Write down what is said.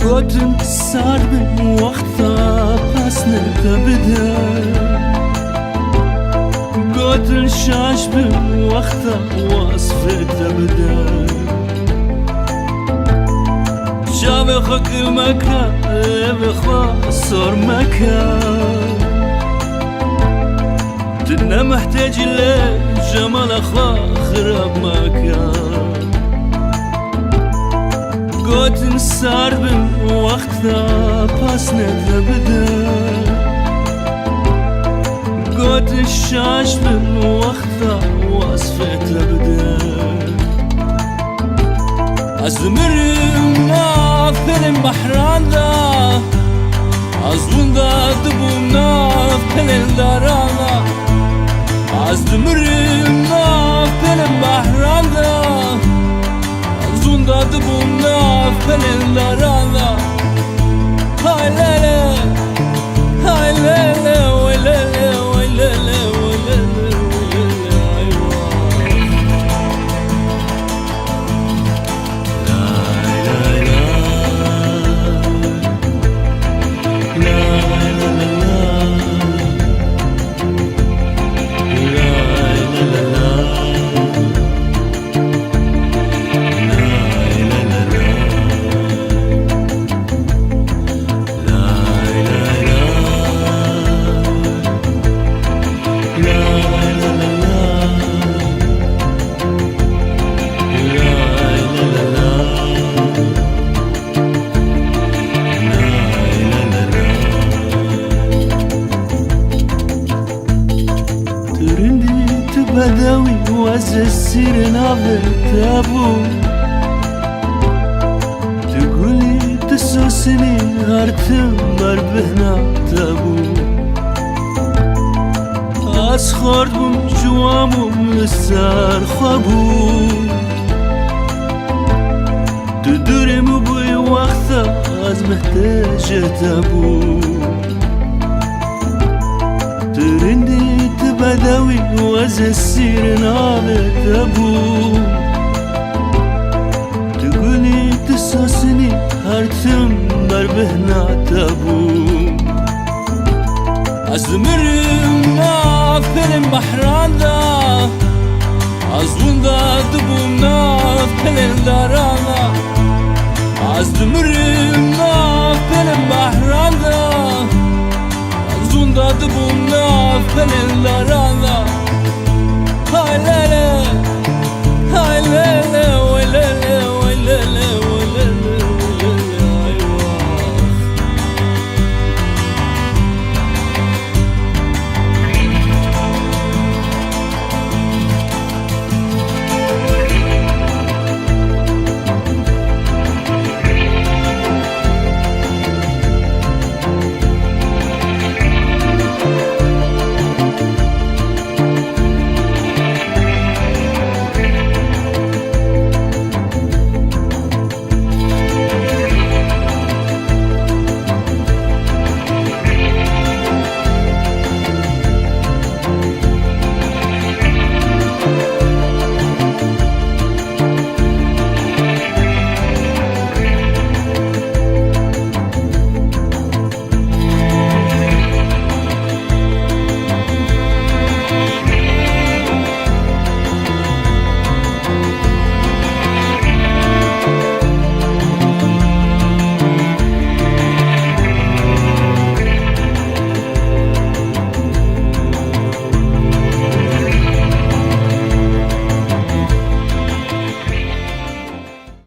گوتن سر به وقتا پس نتبده گوتن شاش به وقتا وصفه تبده شاب خاك مكة بخوا صار مكة جنا محتاج لجمال أخوا خراب مكة قوت نسار بوقتها باس نتبدا قوت الشاش بوقتها وصفة تبدا أزمرنا فيلم بحران دا أزلوندا دبونا فيلم دارانا أزمرنا فيلم بحران دا أزلوندا دبونا فيلم دارانا هاي لالا هاي لالا ويلالا ويلالا ويلالا بدوي وزسير نافل تابو تقولي تسوسني هرتم بربهنا تابو أسخرت بم جوامو مسار خابو تدورم بوي وقتا از محتاج تابو ترندي بدوي وزسير نابت أبو تقولي تساسني هرتم بربهنا تابو أزمرنا فيلم بحران دا أزلوندا دبونا فيلم دارانا أزمرنا فيلم بحران دا أزلوندا دبونا فيلم دارانا هاي